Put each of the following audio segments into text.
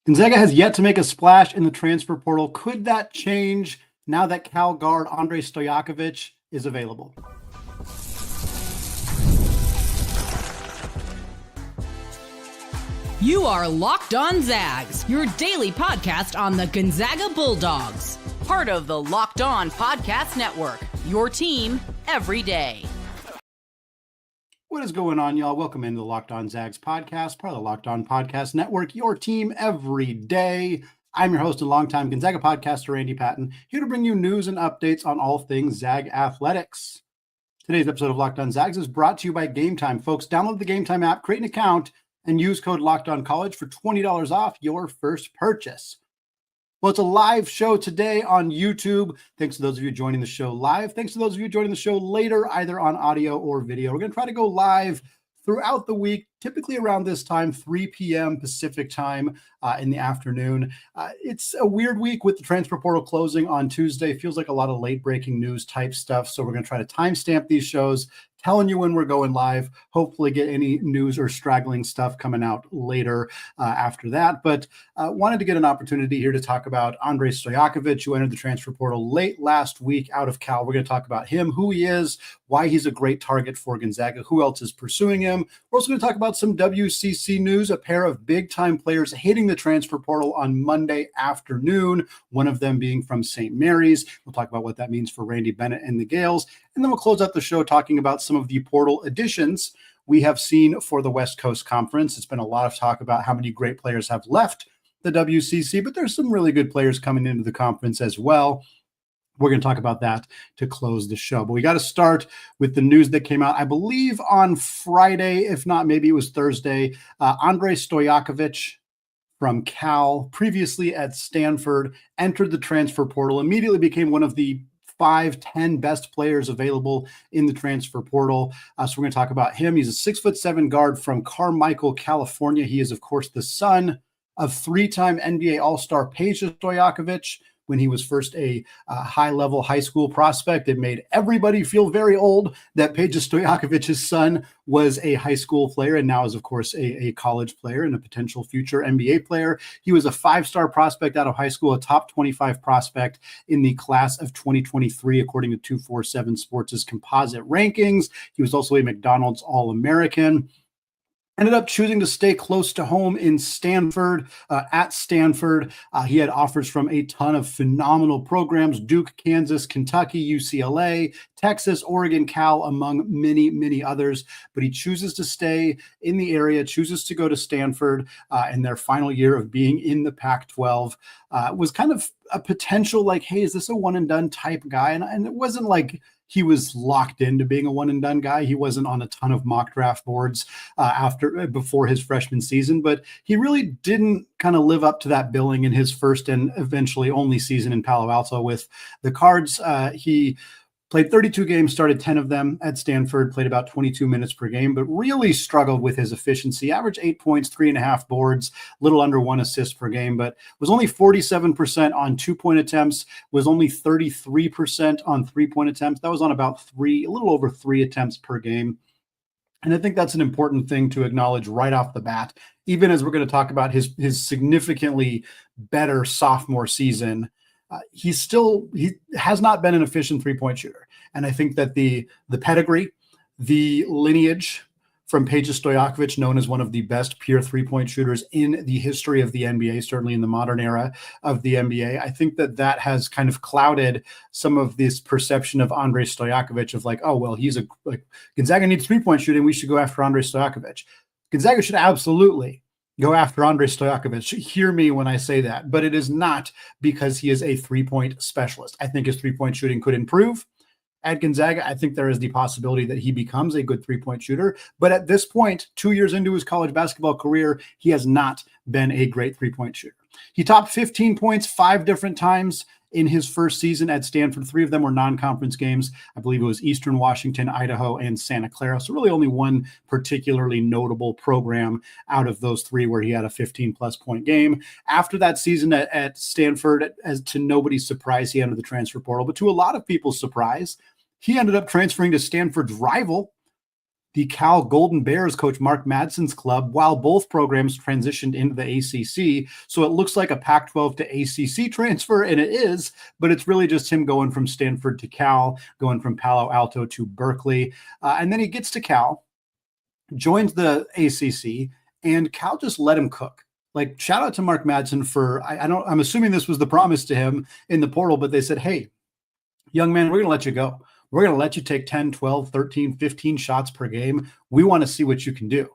Gonzaga has yet to make a splash in the transfer portal. Could that change now that Cal guard Andrej Stojakovic is available? You are Locked On Zags, your daily podcast on the Gonzaga Bulldogs. Part of the Locked On Podcast Network, your team every day. What is going on, y'all? Welcome into the Locked On Zags podcast, part of the Locked On Podcast Network, your team every day. I'm your host and longtime Gonzaga podcaster, Randy Patton, here to bring you news and updates on all things Zag athletics. Today's episode of Locked On Zags is brought to you by Game Time. Folks, download the Game Time app, create an account, and use code LOCKEDONCollege for $20 off your first purchase. Well, it's a live show today on YouTube. Thanks to those of you joining the show live. Thanks to those of you joining the show later, either on audio or video. We're going to try to go live throughout the week, typically around this time, 3 p.m. Pacific time in the afternoon. It's a weird week with the transfer portal closing on Tuesday. Feels like a lot of late breaking news type stuff. So we're going to try to timestamp these shows, telling you when we're going live, hopefully get any news or straggling stuff coming out later after that. But wanted to get an opportunity here to talk about Andrej Stojakovic, who entered the transfer portal late last week out of Cal. We're going to talk about him, who he is, why he's a great target for Gonzaga, who else is pursuing him. We're also going to talk about some WCC news, a pair of big-time players hitting the transfer portal on Monday afternoon, one of them being from St. Mary's. We'll talk about what that means for Randy Bennett and the Gales. And then we'll close out the show talking about some of the portal additions we have seen for the West Coast Conference. It's been a lot of talk about how many great players have left the WCC, but there's some really good players coming into the conference as well. We're going to talk about that to close the show. But we got to start with the news that came out, I believe, on Friday, if not, maybe it was Thursday. Andrej Stojakovic from Cal, previously at Stanford, entered the transfer portal, immediately became one of the 5-10 best players available in the transfer portal. So we're going to talk about him. He's a 6'7" guard from Carmichael, California. He is, of course, the son of 3-time NBA All-Star Peja Stojakovic. When he was first a high-level high school prospect, it made everybody feel very old that Peja Stojakovic's son was a high school player and now is, of course, a college player and a potential future NBA player. He was a 5-star prospect out of high school, a top 25 prospect in the class of 2023, according to 247 Sports' composite rankings. He was also a McDonald's All-American. Ended up choosing to stay close to home in Stanford, at Stanford. He had offers from a ton of phenomenal programs: Duke, Kansas, Kentucky, UCLA, Texas, Oregon, Cal, among many, many others. But he chooses to stay in the area, chooses to go to Stanford in their final year of being in the Pac-12. Was kind of a potential like, hey, is this a one and done type guy? And it wasn't like he was locked into being a one and done guy. He wasn't on a ton of mock draft boards before his freshman season, but he really didn't kind of live up to that billing in his first and eventually only season in Palo Alto with the Cards. He played 32 games, started 10 of them at Stanford, played about 22 minutes per game, but really struggled with his efficiency. Averaged 8 points, 3.5 boards, little under 1 assist per game, but was only 47% on 2-point attempts, was only 33% on 3-point attempts. That was on about a little over 3 attempts per game. And I think that's an important thing to acknowledge right off the bat, even as we're going to talk about his significantly better sophomore season. He has not been an efficient 3-point shooter. And I think that the pedigree, the lineage from Peja Stojakovic, known as one of the best pure 3-point shooters in the history of the NBA, certainly in the modern era of the NBA, I think that has kind of clouded some of this perception of Andrej Stojakovic of like, oh, well, Gonzaga needs 3-point shooting, we should go after Andrej Stojakovic. Gonzaga should absolutely go after Andrej Stojakovic. Hear me when I say that, but it is not because he is a 3-point specialist. I think his 3-point shooting could improve at Gonzaga. I think there is the possibility that he becomes a good 3-point shooter, but at this point, 2 years into his college basketball career, he has not been a great 3-point shooter. He topped 15 points 5 different times in his first season at Stanford. 3 of them were non-conference games. I believe it was Eastern Washington, Idaho, and Santa Clara. So really only one particularly notable program out of those 3 where he had a 15-plus point game. After that season at Stanford, as to nobody's surprise, he entered the transfer portal. But to a lot of people's surprise, he ended up transferring to Stanford's rival, the Cal Golden Bears coach Mark Madsen's club, while both programs transitioned into the ACC. So it looks like a Pac-12 to ACC transfer, and it is, but it's really just him going from Stanford to Cal, going from Palo Alto to Berkeley. And then he gets to Cal, joins the ACC, and Cal just let him cook. Like, shout out to Mark Madsen for, I'm assuming this was the promise to him in the portal, but they said, hey, young man, we're going to let you go. We're going to let you take 10, 12, 13, 15 shots per game. We want to see what you can do.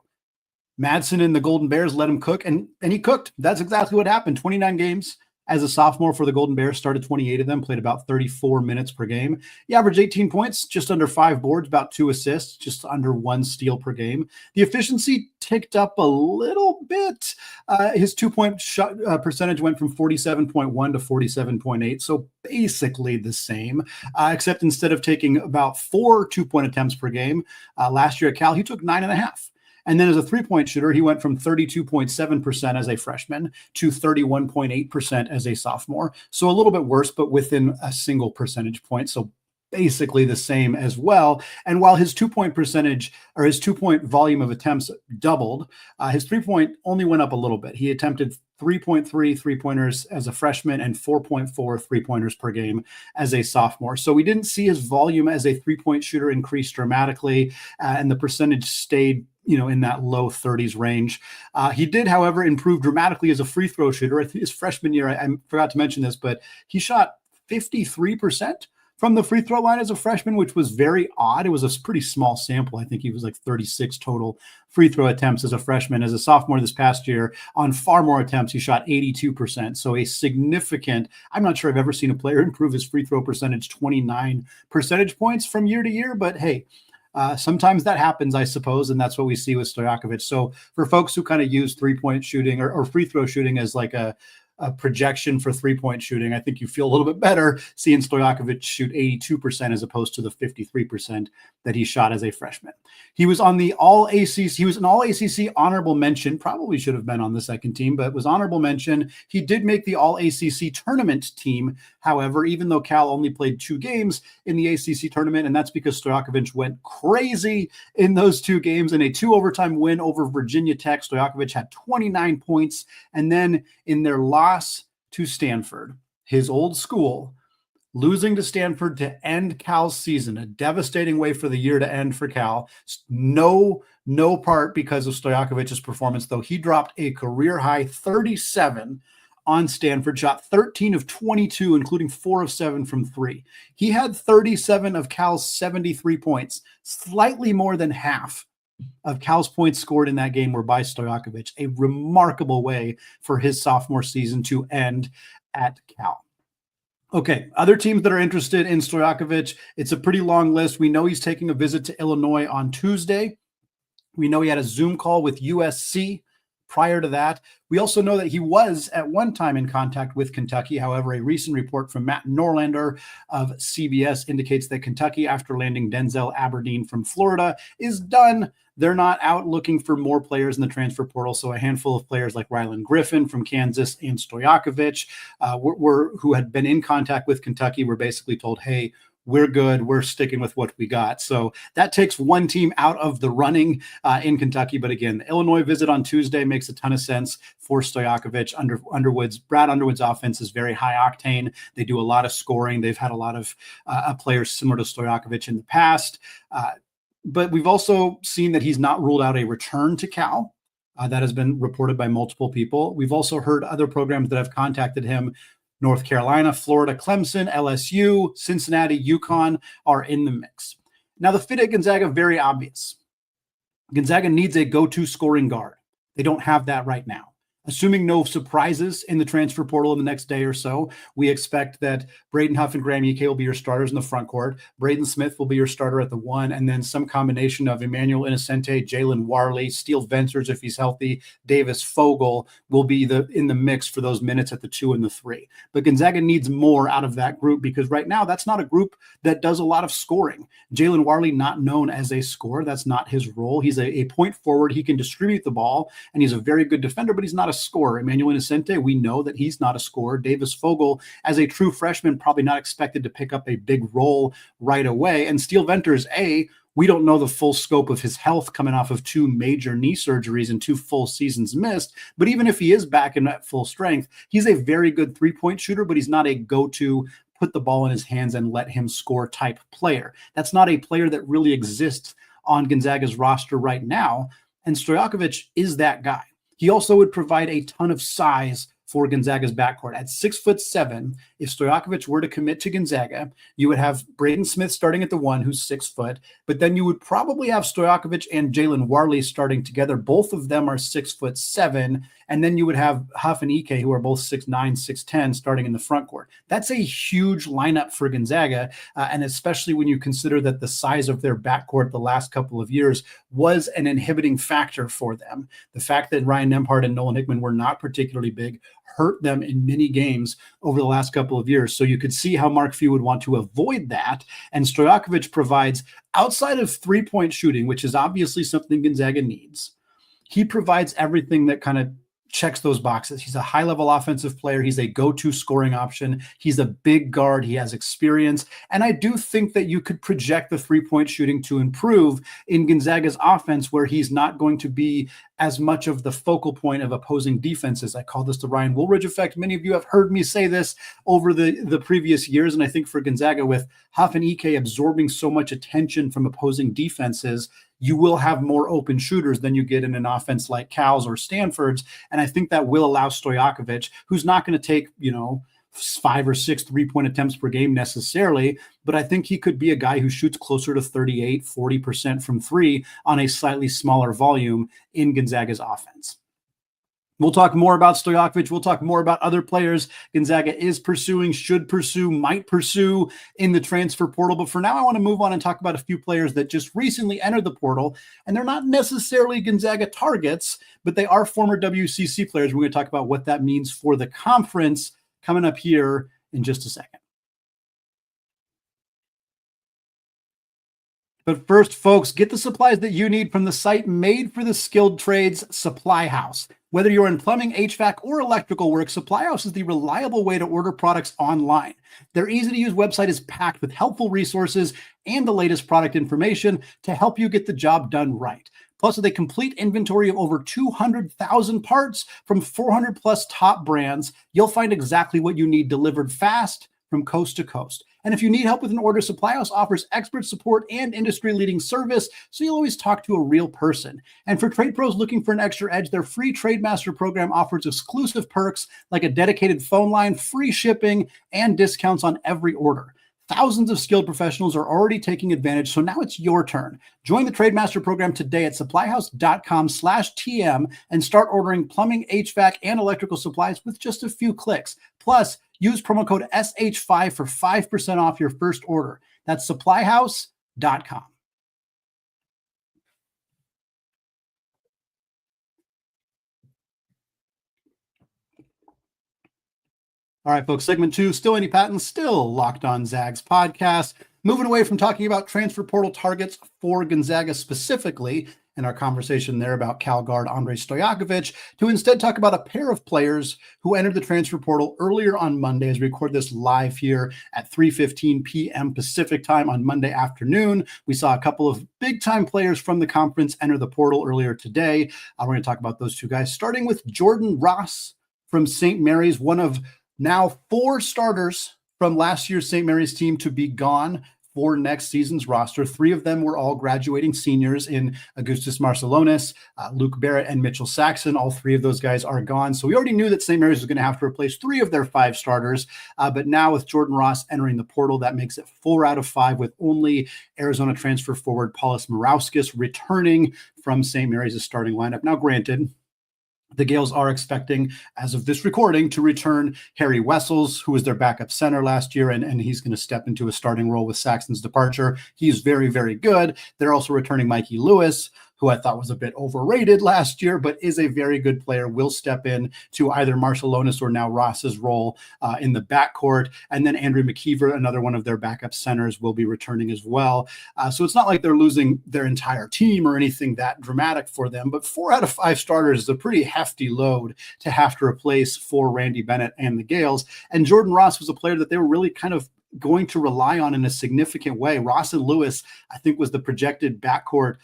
Madsen and the Golden Bears let him cook, and he cooked. That's exactly what happened. 29 games as a sophomore for the Golden Bears, started 28 of them, played about 34 minutes per game. He averaged 18 points, just under 5 boards, about 2 assists, just under 1 steal per game. The efficiency ticked up a little bit. His 2-point shot percentage went from 47.1 to 47.8, so basically the same, except instead of taking about 4 2-point attempts per game last year at Cal, he took 9.5. And then as a three-point shooter, he went from 32.7% as a freshman to 31.8% as a sophomore. So a little bit worse, but within a single percentage point. So basically the same as well. And while his 2-point percentage, or his 2-point volume of attempts doubled, his 3-point only went up a little bit. He attempted 3.3 three-pointers as a freshman and 4.4 three-pointers per game as a sophomore. So we didn't see his volume as a 3-point shooter increase dramatically, and the percentage stayed in that low 30s range. He did, however, improve dramatically as a free throw shooter. His freshman year, I forgot to mention this, but he shot 53% from the free throw line as a freshman, which was very odd. It was a pretty small sample. I think he was like 36 total free throw attempts as a freshman. As a sophomore this past year, on far more attempts, he shot 82%. So a significant, I'm not sure I've ever seen a player improve his free throw percentage 29 percentage points from year to year, but hey, sometimes that happens, I suppose, and that's what we see with Stojakovic. So for folks who kind of use 3-point shooting or free throw shooting as like a projection for 3-point shooting, I think you feel a little bit better seeing Stojakovic shoot 82% as opposed to the 53% that he shot as a freshman. He was on the All-ACC. He was an All-ACC honorable mention. Probably should have been on the second team, but was honorable mention. He did make the All-ACC tournament team, however, even though Cal only played 2 games in the ACC tournament, and that's because Stojakovic went crazy in those 2 games. In a 2-overtime win over Virginia Tech, Stojakovic had 29 points, and then in their loss to Stanford, his old school, losing to Stanford to end Cal's season, a devastating way for the year to end for Cal. No part because of Stojakovic's performance, though. He dropped a career-high 37 on Stanford, shot 13 of 22, including 4 of 7 from 3. He had 37 of Cal's 73 points, slightly more than half of Cal's points scored in that game were by Stojakovic. A remarkable way for his sophomore season to end at Cal. Okay, other teams that are interested in Stojakovic, it's a pretty long list. We know he's taking a visit to Illinois on Tuesday. We know he had a Zoom call with USC prior to that. We also know that he was at one time in contact with Kentucky. However, a recent report from Matt Norlander of CBS indicates that Kentucky, after landing Denzel Aberdeen from Florida, is done. They're not out looking for more players in the transfer portal. So a handful of players like Rylan Griffin from Kansas and Stojakovic who had been in contact with Kentucky were basically told, hey, we're good. We're sticking with what we got. So that takes one team out of the running in Kentucky. But again, the Illinois visit on Tuesday makes a ton of sense for Stojakovic. Brad Underwood's offense is very high octane. They do a lot of scoring. They've had a lot of players similar to Stojakovic in the past. But we've also seen that he's not ruled out a return to Cal. That has been reported by multiple people. We've also heard other programs that have contacted him. North Carolina, Florida, Clemson, LSU, Cincinnati, UConn are in the mix. Now, the fit at Gonzaga, very obvious. Gonzaga needs a go-to scoring guard. They don't have that right now. Assuming no surprises in the transfer portal in the next day or so, we expect that Braden Huff and Graham Ike will be your starters in the front court. Braden Smith will be your starter at the 1, and then some combination of Emmanuel Innocente, Jalen Warley, Steele Venters if he's healthy, Davis Fogel will be in the mix for those minutes at the 2 and the 3. But Gonzaga needs more out of that group because right now that's not a group that does a lot of scoring. Jalen Warley, not known as a scorer. That's not his role. He's a point forward. He can distribute the ball, and he's a very good defender, but he's not a scorer. Emmanuel Innocente, we know that he's not a scorer. Davis Fogel, as a true freshman, probably not expected to pick up a big role right away. And Steele Venters, We don't know the full scope of his health coming off of 2 major knee surgeries and 2 full seasons missed. But even if he is back in at full strength, he's a very good 3-point shooter, but he's not a go-to put the ball in his hands and let him score type player. That's not a player that really exists on Gonzaga's roster right now. And Stojakovic is that guy. He also would provide a ton of size for Gonzaga's backcourt. At 6'7", if Stojakovic were to commit to Gonzaga, you would have Braden Smith starting at the 1, who's 6 foot, but then you would probably have Stojakovic and Jalen Warley starting together. Both of them are 6'7", and then you would have Huff and Ike, who are both 6'9", 6'10", starting in the front court. That's a huge lineup for Gonzaga, and especially when you consider that the size of their backcourt the last couple of years was an inhibiting factor for them. The fact that Ryan Nembhard and Nolan Hickman were not particularly big hurt them in many games over the last couple of years. So you could see how Mark Few would want to avoid that. And Stojakovic provides, outside of 3-point shooting, which is obviously something Gonzaga needs, he provides everything that kind of checks those boxes. He's a high-level offensive player. He's a go-to scoring option. He's a big guard. He has experience. And I do think that you could project the 3-point shooting to improve in Gonzaga's offense, where he's not going to be as much of the focal point of opposing defenses. I call this the Ryan Woolridge effect. Many of you have heard me say this over the previous years. And I think for Gonzaga, with Huff and Ike absorbing so much attention from opposing defenses, you will have more open shooters than you get in an offense like Cal's or Stanford's. And I think that will allow Stojakovic, who's not going to take, 5 or 6 3-point attempts per game necessarily, but I think he could be a guy who shoots closer to 38, 40% from 3 on a slightly smaller volume in Gonzaga's offense. We'll talk more about Stojakovic. We'll talk more about other players Gonzaga is pursuing, should pursue, might pursue in the transfer portal. But for now, I want to move on and talk about a few players that just recently entered the portal. And they're not necessarily Gonzaga targets, but they are former WCC players. We're going to talk about what that means for the conference coming up here in just a second. But first, folks, get the supplies that you need from the site made for the skilled trades, Supply House. Whether you're in plumbing, HVAC, or electrical work, Supply House is the reliable way to order products online. Their easy-to-use website is packed with helpful resources and the latest product information to help you get the job done right. Plus, with a complete inventory of over 200,000 parts from 400-plus top brands, you'll find exactly what you need delivered fast from coast to coast. And if you need help with an order, Supply House offers expert support and industry-leading service, so you'll always talk to a real person. And for trade pros looking for an extra edge, their free TradeMaster program offers exclusive perks like a dedicated phone line, free shipping, and discounts on every order. Thousands of skilled professionals are already taking advantage, so now it's your turn. Join the TradeMaster program today at supplyhouse.com/TM and start ordering plumbing, HVAC, and electrical supplies with just a few clicks. Plus, use promo code SH5 for 5% off your first order. That's supplyhouse.com. All right, folks, segment 2, still Andy Patton, still Locked On Zags podcast. Moving away from talking about transfer portal targets for Gonzaga specifically, and our conversation there about Cal guard Andrej Stojakovic, to instead talk about a pair of players who entered the transfer portal earlier on Monday, as we record this live here at 3:15 p.m. Pacific time on Monday afternoon. We saw a couple of big-time players from the conference enter the portal earlier today. We're going to talk about those two guys, starting with Jordan Ross from St. Mary's, one of now 4 starters from last year's St. Mary's team to be gone for next season's roster. 3 of them were all graduating seniors in Augustus Marcelonis, Luke Barrett, and Mitchell Saxon. All 3 of those guys are gone. So we already knew that St. Mary's was going to have to replace 3 of their 5 starters. But now with Jordan Ross entering the portal, that makes it 4 out of 5, with only Arizona transfer forward Paulus Morauskas returning from St. Mary's' starting lineup. Now, granted, the Gales are expecting, as of this recording, to return Harry Wessels, who was their backup center last year, and he's going to step into a starting role with Saxon's departure. He's very, very good. They're also returning Mikey Lewis, who I thought was a bit overrated last year, but is a very good player, will step in to either Marcelonis or now Ross's role in the backcourt. And then Andrew McKeever, another one of their backup centers, will be returning as well. So it's not like they're losing their entire team or anything that dramatic for them, but 4 out of 5 starters is a pretty hefty load to have to replace for Randy Bennett and the Gales. And Jordan Ross was a player that they were really kind of going to rely on in a significant way. Ross and Lewis, I think, was the projected backcourt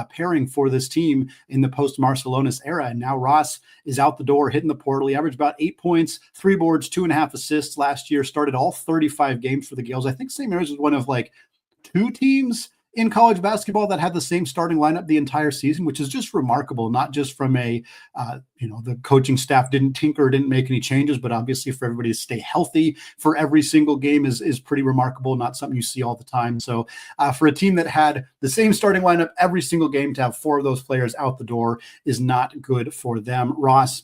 pairing for this team in the post-Marcelonis era. And now Ross is out the door, hitting the portal. He averaged about 8 points, 3 boards, 2.5 assists last year, started all 35 games for the Gales. I think St. Mary's was one of like 2 teams in college basketball that had the same starting lineup the entire season, which is just remarkable, not just from a, the coaching staff didn't tinker, didn't make any changes, but obviously for everybody to stay healthy for every single game is pretty remarkable, not something you see all the time. So for a team that had the same starting lineup every single game, to have 4 of those players out the door is not good for them. Ross,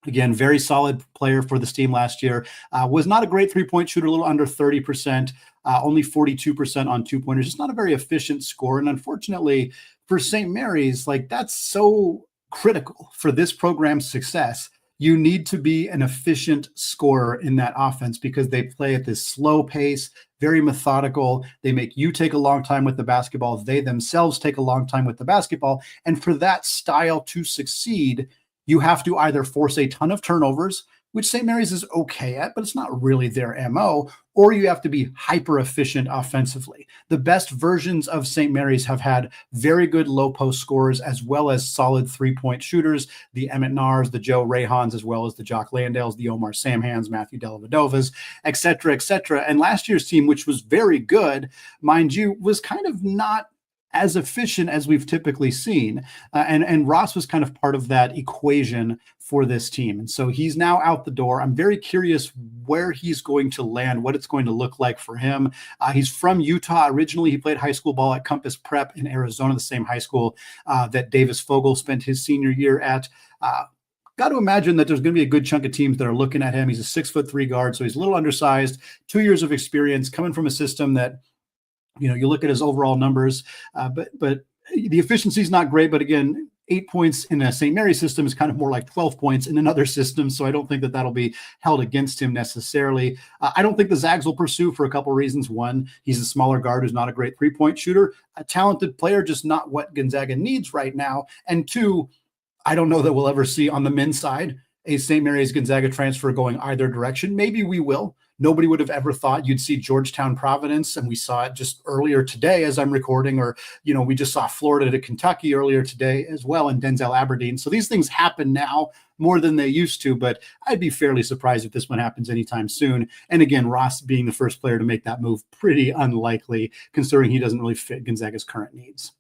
again, very solid player for this team last year. Was not a great three-point shooter, a little under 30%, only 42% on 2-pointers. Just not a very efficient scorer. And unfortunately for St. Mary's, like, that's so critical for this program's success. You need to be an efficient scorer in that offense because they play at this slow pace, very methodical. They make you take a long time with the basketball. They themselves take a long time with the basketball. And for that style to succeed, you have to either force a ton of turnovers, which St. Mary's is okay at, but it's not really their MO, or you have to be hyper efficient offensively. The best versions of St. Mary's have had very good low post scorers as well as solid 3-point shooters, the Emmett Nars, the Joe Rayhans, as well as the Jock Landales, the Omar Samhans, Matthew Dellavedovas, et cetera, et cetera. And last year's team, which was very good, mind you, was kind of not as efficient as we've typically seen. And Ross was kind of part of that equation for this team. And so he's now out the door. I'm very curious where he's going to land, what it's going to look like for him. He's from Utah. Originally, he played high school ball at Compass Prep in Arizona, the same high school that Davis Fogel spent his senior year at. Got to imagine that there's going to be a good chunk of teams that are looking at him. He's a 6'3" guard, so he's a little undersized, 2 years of experience, coming from a system that, you look at his overall numbers, but the efficiency is not great. But again, 8 points in a St. Mary's system is kind of more like 12 points in another system. So I don't think that that'll be held against him necessarily. I don't think the Zags will pursue for a couple of reasons. One, he's a smaller guard who's not a great 3-point shooter, a talented player, just not what Gonzaga needs right now. And 2, I don't know that we'll ever see on the men's side a St. Mary's Gonzaga transfer going either direction. Maybe we will. Nobody would have ever thought you'd see Georgetown Providence, and we saw it just earlier today as I'm recording, or, we just saw Florida to Kentucky earlier today as well, and Denzel Aberdeen. So these things happen now more than they used to, but I'd be fairly surprised if this one happens anytime soon. And again, Ross being the first player to make that move, pretty unlikely considering he doesn't really fit Gonzaga's current needs.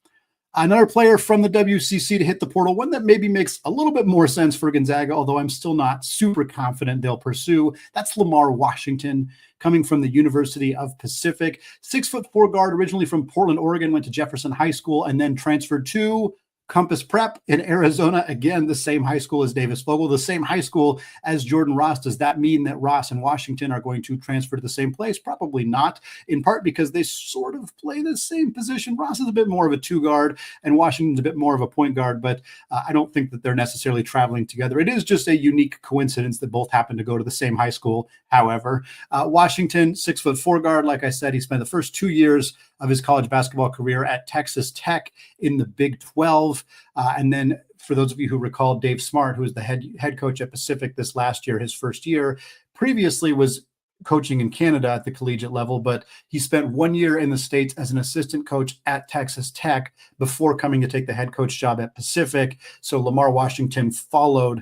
Another player from the WCC to hit the portal, one that maybe makes a little bit more sense for Gonzaga, although I'm still not super confident they'll pursue. That's Lamar Washington, coming from the University of Pacific. 6'4" guard, originally from Portland, Oregon, went to Jefferson High School and then transferred to Compass Prep in Arizona. Again, the same high school as Davis Fogel, the same high school as Jordan Ross. Does that mean that Ross and Washington are going to transfer to the same place? Probably not, in part because they sort of play the same position. Ross is a bit more of a 2-guard and Washington's a bit more of a point guard, but I don't think that they're necessarily traveling together. It is just a unique coincidence that both happen to go to the same high school. However, Washington, 6'4" guard. Like I said, he spent the first 2 years of his college basketball career at Texas Tech in the Big 12. And then for those of you who recall, Dave Smart, who was the head coach at Pacific this last year, his first year, previously was coaching in Canada at the collegiate level, but he spent 1 year in the States as an assistant coach at Texas Tech before coming to take the head coach job at Pacific. So Lamar Washington followed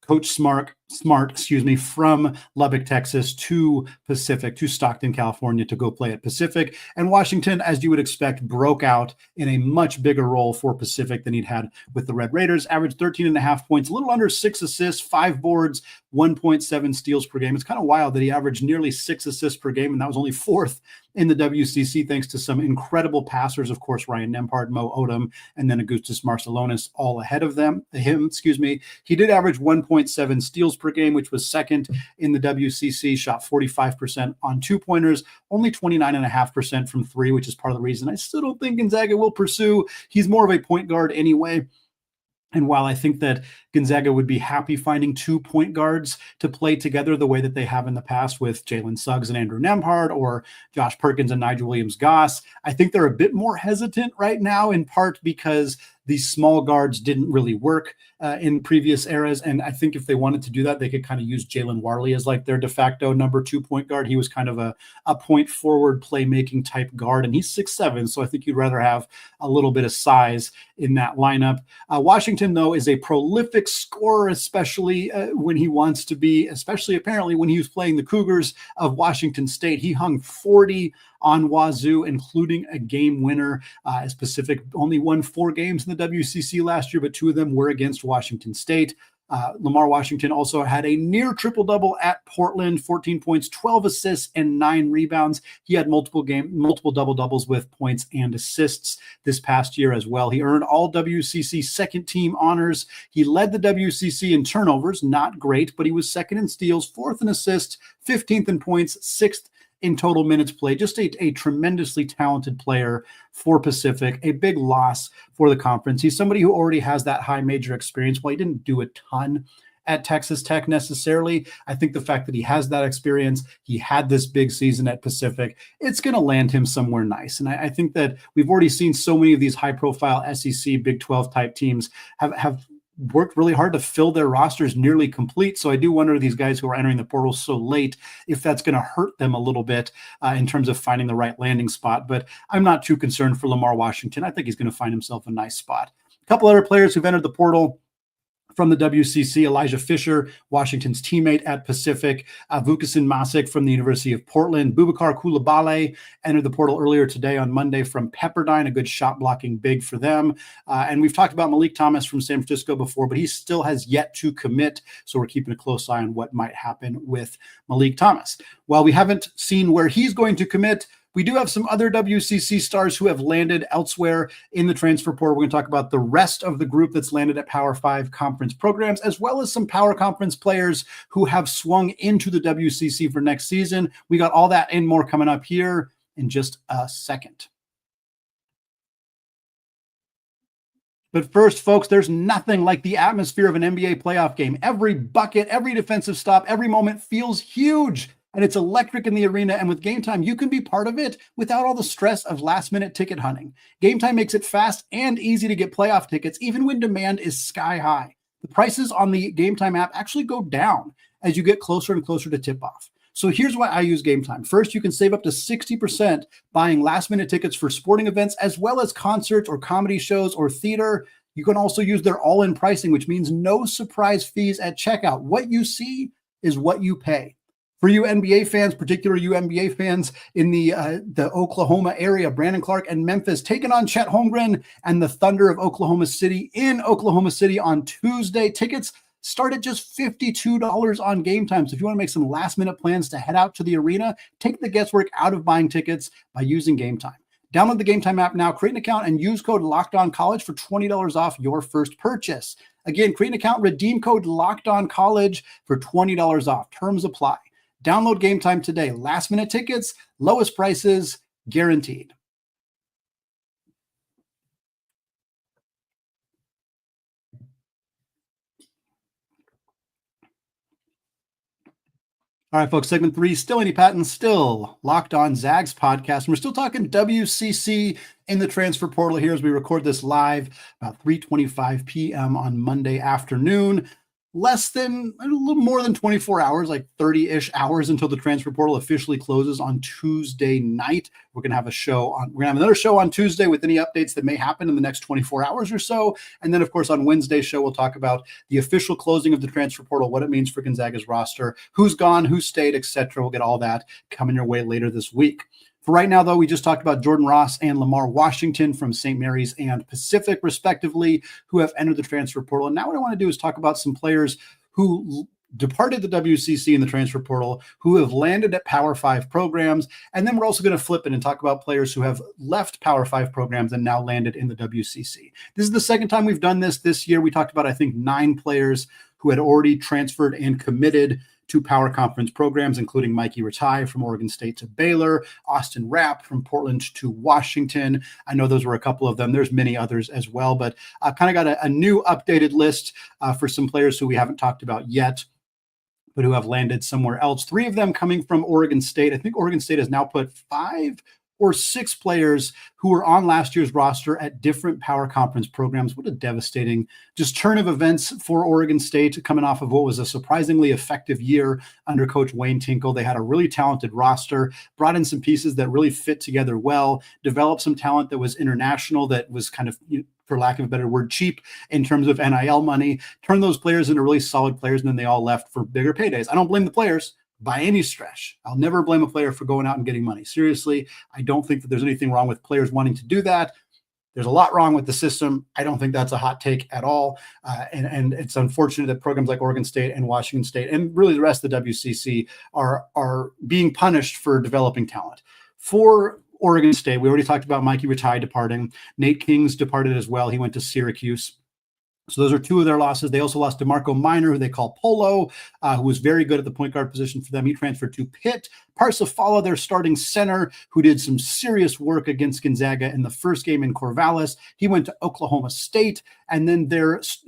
Coach Smart, from Lubbock, Texas to Pacific, to Stockton, California, to go play at Pacific. And Washington, as you would expect, broke out in a much bigger role for Pacific than he'd had with the Red Raiders. Averaged 13.5 points, a little under 6 assists, 5 boards, 1.7 steals per game. It's kind of wild that he averaged nearly 6 assists per game, and that was only 4th in the WCC, thanks to some incredible passers. Of course, Ryan Nembhard, Mo Odom, and then Augustus Marcelonis all ahead of him. He did average 1.7 steals per game, which was second in the WCC, shot 45% on 2-pointers, only 29.5% from 3, which is part of the reason I still don't think Gonzaga will pursue. He's more of a point guard anyway. And while I think that Gonzaga would be happy finding 2 point guards to play together the way that they have in the past with Jalen Suggs and Andrew Nembhard, or Josh Perkins and Nigel Williams-Goss. I think they're a bit more hesitant right now, in part because these small guards didn't really work in previous eras. And I think if they wanted to do that, they could kind of use Jalen Warley as like their de facto number 2 point guard. He was kind of a point forward playmaking type guard, and he's 6'7", so I think you'd rather have a little bit of size in that lineup. Washington, though, is a prolific scorer, especially when he wants to be, especially apparently when he was playing the Cougars of Washington State. He hung 40 on Wazoo, including a game winner. Pacific only won 4 games in the WCC last year, but 2 of them were against Washington State. Lamar Washington also had a near triple-double at Portland, 14 points, 12 assists, and 9 rebounds. He had multiple double-doubles with points and assists this past year as well. He earned all WCC second-team honors. He led the WCC in turnovers, not great, but he was second in steals, 4th in assists, 15th in points, 6th in total minutes played. Just a tremendously talented player for Pacific, a big loss for the conference. He's somebody who already has that high major experience. While he didn't do a ton at Texas Tech necessarily, I think the fact that he has that experience, he had this big season at Pacific, it's going to land him somewhere nice. And I think that we've already seen so many of these high-profile SEC, Big 12 type teams have worked really hard to fill their rosters nearly complete. So I do wonder, these guys who are entering the portal so late, if that's going to hurt them a little bit in terms of finding the right landing spot. But I'm not too concerned for Lamar Washington. I think he's going to find himself a nice spot. A couple other players who've entered the portal from the WCC: Elijah Fisher, Washington's teammate at Pacific; Vukasin Masic from the University of Portland; Boubacar Coulibaly entered the portal earlier today on Monday from Pepperdine, a good shot blocking big for them. And we've talked about Malik Thomas from San Francisco before, but he still has yet to commit. So we're keeping a close eye on what might happen with Malik Thomas. While we haven't seen where he's going to commit, we do have some other WCC stars who have landed elsewhere in the transfer portal. We're going to talk about the rest of the group that's landed at Power 5 conference programs, as well as some Power Conference players who have swung into the WCC for next season. We got all that and more coming up here in just a second. But first, folks, there's nothing like the atmosphere of an NBA playoff game. Every bucket, every defensive stop, every moment feels huge. And it's electric in the arena. And with Game Time, you can be part of it without all the stress of last-minute ticket hunting. Game Time makes it fast and easy to get playoff tickets, even when demand is sky high. The prices on the Game Time app actually go down as you get closer and closer to tip-off. So here's why I use Game Time. First, you can save up to 60% buying last-minute tickets for sporting events, as well as concerts or comedy shows or theater. You can also use their all-in pricing, which means no surprise fees at checkout. What you see is what you pay. For you NBA fans, particularly you NBA fans in the Oklahoma area, Brandon Clark and Memphis taking on Chet Holmgren and the Thunder of Oklahoma City in Oklahoma City on Tuesday. Tickets start at just $52 on Game Time. So if you want to make some last-minute plans to head out to the arena, take the guesswork out of buying tickets by using Game Time. Download the Game Time app now, create an account, and use code LOCKEDONCollege for $20 off your first purchase. Again, create an account, redeem code LOCKEDONCollege for $20 off. Terms apply. Download Game Time today. Last minute tickets, lowest prices, guaranteed. All right, folks, segment 3, still Andy Patton, still Locked On Zags podcast. And we're still talking WCC in the transfer portal here as we record this live about 3:25 p.m. on Monday afternoon. A little more than 24 hours, like 30-ish hours until the transfer portal officially closes on Tuesday night. We're going to have another show on Tuesday with any updates that may happen in the next 24 hours or so. And then, of course, on Wednesday's show, we'll talk about the official closing of the transfer portal, what it means for Gonzaga's roster, who's gone, who stayed, etc. We'll get all that coming your way later this week. For right now, though, we just talked about Jordan Ross and Lamar Washington from St. Mary's and Pacific, respectively, who have entered the transfer portal. And now what I want to do is talk about some players who departed the WCC in the transfer portal, who have landed at Power 5 programs. And then we're also going to flip it and talk about players who have left Power 5 programs and now landed in the WCC. This is the second time we've done this year. We talked about, I think, 9 players who had already transferred and committed two power conference programs, including Mikey Ratai from Oregon State to Baylor, Austin Rapp from Portland to Washington. I know those were a couple of them. There's many others as well, but I've kind of got a new updated list for some players who we haven't talked about yet, but who have landed somewhere else. 3 of them coming from Oregon State. I think Oregon State has now put 5 or 6 players who were on last year's roster at different power conference programs. What a devastating just turn of events for Oregon State, coming off of what was a surprisingly effective year under Coach Wayne Tinkle. They had a really talented roster, brought in some pieces that really fit together well, developed some talent that was international, that was kind of, for lack of a better word, cheap in terms of NIL money, turned those players into really solid players, and then they all left for bigger paydays. I don't blame the players by any stretch. I'll never blame a player for going out and getting money. Seriously, I don't think that there's anything wrong with players wanting to do that. There's a lot wrong with the system. I don't think that's a hot take at all. And it's unfortunate that programs like Oregon State and Washington State, and really the rest of the WCC, are being punished for developing talent. For Oregon State, we already talked about Mikey Ratai departing. Nate Kings departed as well. He went to Syracuse. So those are 2 of their losses. They also lost DeMarco Minor, who they call Polo, who was very good at the point guard position for them. He transferred to Pitt. Parsifala, their starting center, who did some serious work against Gonzaga in the first game in Corvallis. He went to Oklahoma State. And then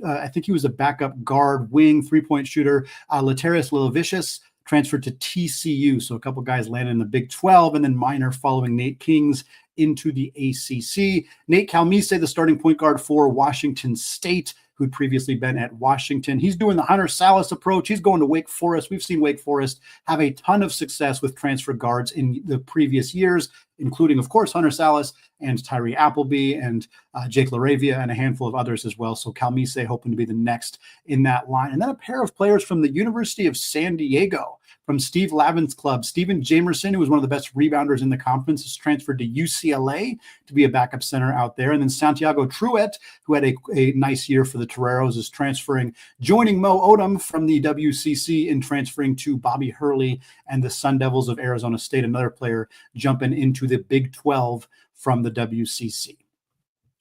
I think he was a backup guard, wing, 3-point shooter, Laterius Lilavicius, transferred to TCU. So a couple guys landed in the Big 12, and then Minor following Nate Kings into the ACC. Nate Calmise, the starting point guard for Washington State, who'd previously been at Washington. He's doing the Hunter Salas approach. He's going to Wake Forest. We've seen Wake Forest have a ton of success with transfer guards in the previous years, including, of course, Hunter Salas and Tyree Appleby and Jake LaRavia and a handful of others as well. So Calmise hoping to be the next in that line. And then a pair of players from the University of San Diego, from Steve Lavin's club. Steven Jamerson, who was one of the best rebounders in the conference, is transferred to UCLA to be a backup center out there. And then Santiago Truett, who had a nice year for the Toreros, is transferring, joining Mo Odom from the WCC and transferring to Bobby Hurley and the Sun Devils of Arizona State, another player jumping into the Big 12 from the WCC.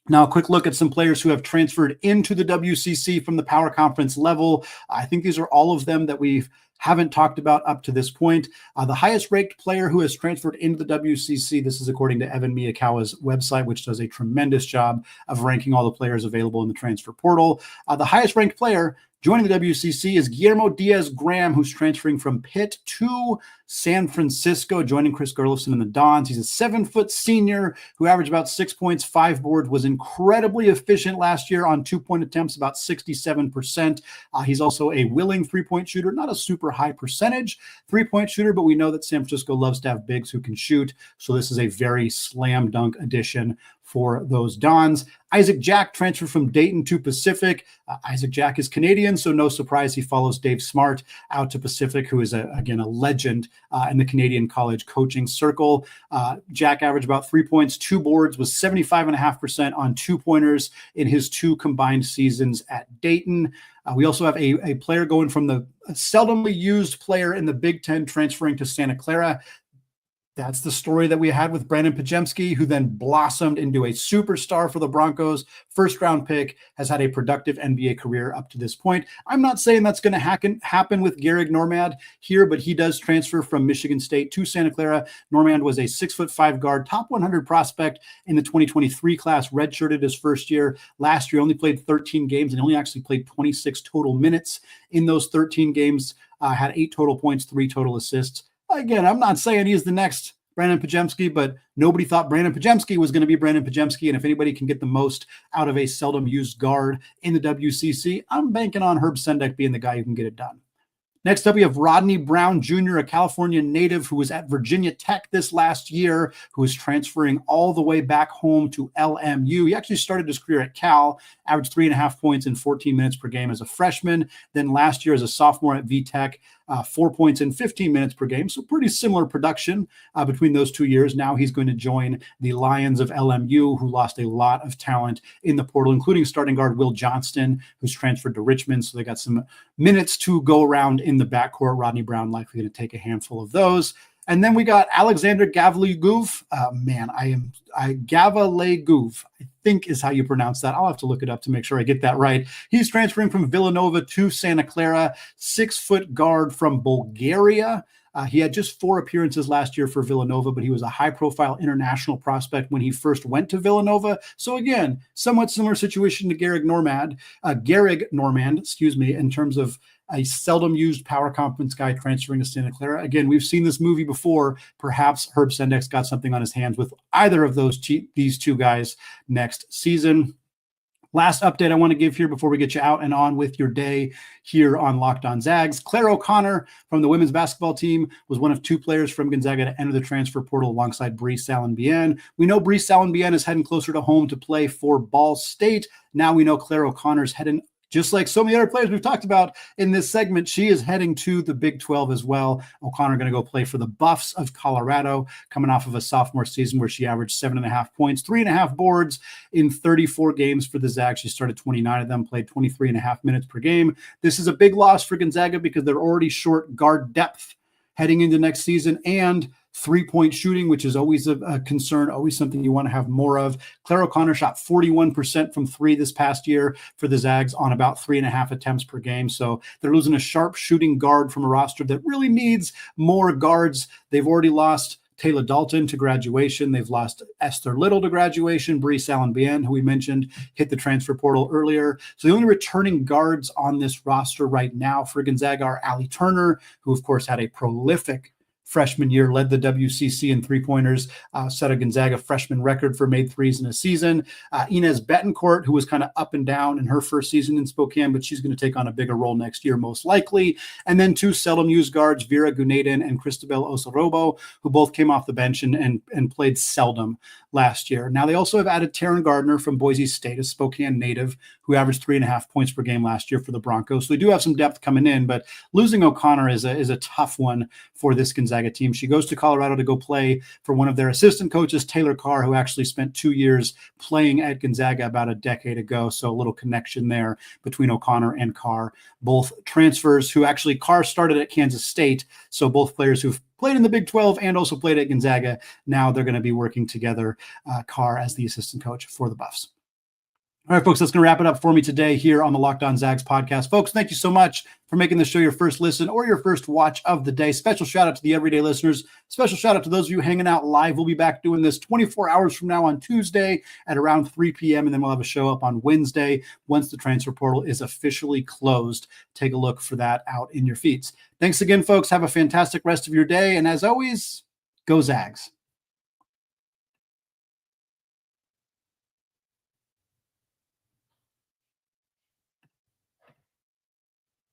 Now, a quick look at some players who have transferred into the WCC from the Power Conference level. I think these are all of them that we haven't talked about up to this point. The highest ranked player who has transferred into the WCC, this is according to Evan Miyakawa's website, which does a tremendous job of ranking all the players available in the transfer portal. The highest ranked player joining the WCC is Guillermo Diaz-Graham, who's transferring from Pitt to San Francisco, joining Chris Gerlofson and the Dons. He's a 7-foot senior who averaged about 6 points, 5 boards, was incredibly efficient last year on 2-point attempts, about 67%. He's also a willing 3-point shooter, not a super high percentage 3-point shooter, but we know that San Francisco loves to have bigs who can shoot. So this is a very slam dunk addition for those Dons. Isaac Jack transferred from Dayton to Pacific. Isaac Jack is Canadian, so no surprise he follows Dave Smart out to Pacific, who is, again, a legend in the Canadian college coaching circle. Jack averaged about 3 points, 2 boards, was 75.5% on 2-pointers in his 2 combined seasons at Dayton. We also have a player going from the seldomly used player in the Big Ten transferring to Santa Clara. That's the story that we had with Brandon Pajemski, who then blossomed into a superstar for the Broncos. First-round pick, has had a productive NBA career up to this point. I'm not saying that's going to happen with Garrig Normand here, but he does transfer from Michigan State to Santa Clara. Normand was a 6'5" guard, top 100 prospect in the 2023 class, redshirted his first year. Last year only played 13 games and only actually played 26 total minutes in those 13 games, had 8 total points, 3 total assists. Again, I'm not saying he's the next Brandon Pajemski, but nobody thought Brandon Pajemski was going to be Brandon Pajemski. And if anybody can get the most out of a seldom used guard in the WCC, I'm banking on Herb Sendek being the guy who can get it done. Next up, we have Rodney Brown Jr., a California native who was at Virginia Tech this last year, who is transferring all the way back home to LMU. He actually started his career at Cal, averaged 3.5 points in 14 minutes per game as a freshman. Then last year as a sophomore at VTech, 4 points in 15 minutes per game. So pretty similar production between those 2 years. Now he's going to join the Lions of LMU, who lost a lot of talent in the portal, including starting guard Will Johnston, who's transferred to Richmond. So they got some minutes to go around in the backcourt. Rodney Brown likely going to take a handful of those. And then we got Alexander Gavlyugov. Man, I am Gavaleguv, I think is how you pronounce that. I'll have to look it up to make sure I get that right. He's transferring from Villanova to Santa Clara, 6-foot guard from Bulgaria. He had just 4 appearances last year for Villanova, but he was a high-profile international prospect when he first went to Villanova. So again, somewhat similar situation to Garrig Normand, in terms of a seldom-used power conference guy transferring to Santa Clara. Again, we've seen this movie before. Perhaps Herb Sendek's got something on his hands with either of these 2 guys next season. Last update I want to give here before we get you out and on with your day here on Locked On Zags. Claire O'Connor from the women's basketball team was one of 2 players from Gonzaga to enter the transfer portal alongside Bree Sallenbien. We know Bree Sallenbien is heading closer to home to play for Ball State. Now we know Claire O'Connor's heading, just like so many other players we've talked about in this segment, she is heading to the Big 12 as well. O'Connor going to go play for the Buffs of Colorado, coming off of a sophomore season where she averaged 7.5 points, 3.5 boards in 34 games for the Zags. She started 29 of them, played 23.5 minutes per game. This is a big loss for Gonzaga because they're already short guard depth heading into next season, and 3-point shooting, which is always a concern, always something you want to have more of. Claire O'Connor shot 41% from 3 this past year for the Zags on about 3.5 attempts per game. So they're losing a sharp shooting guard from a roster that really needs more guards. They've already lost Taylor Dalton to graduation. They've lost Esther Little to graduation. Bree Sallenbien, who we mentioned, hit the transfer portal earlier. So the only returning guards on this roster right now for Gonzaga are Allie Turner, who of course had a prolific freshman year, led the WCC in 3-pointers, set a Gonzaga freshman record for made threes in a season. Inez Betancourt, who was kind of up and down in her first season in Spokane, but she's going to take on a bigger role next year, most likely. And then 2 seldom-used guards, Vera Gunadin and Cristobal Osorobo, who both came off the bench and played seldom last year. Now, they also have added Taryn Gardner from Boise State, a Spokane native, who averaged 3.5 points per game last year for the Broncos. So they do have some depth coming in, but losing O'Connor is a tough one for this Gonzaga team. She goes to Colorado to go play for one of their assistant coaches, Taylor Carr, who actually spent 2 years playing at Gonzaga about a decade ago. So a little connection there between O'Connor and Carr, both transfers who actually Carr started at Kansas State. So both players who've played in the Big 12 and also played at Gonzaga. Now they're going to be working together, Carr as the assistant coach for the Buffs. All right, folks, that's going to wrap it up for me today here on the Locked On Zags podcast. Folks, thank you so much for making the show your first listen or your first watch of the day. Special shout out to the everyday listeners. Special shout out to those of you hanging out live. We'll be back doing this 24 hours from now on Tuesday at around 3 p.m. And then we'll have a show up on Wednesday once the transfer portal is officially closed. Take a look for that out in your feeds. Thanks again, folks. Have a fantastic rest of your day. And as always, go Zags.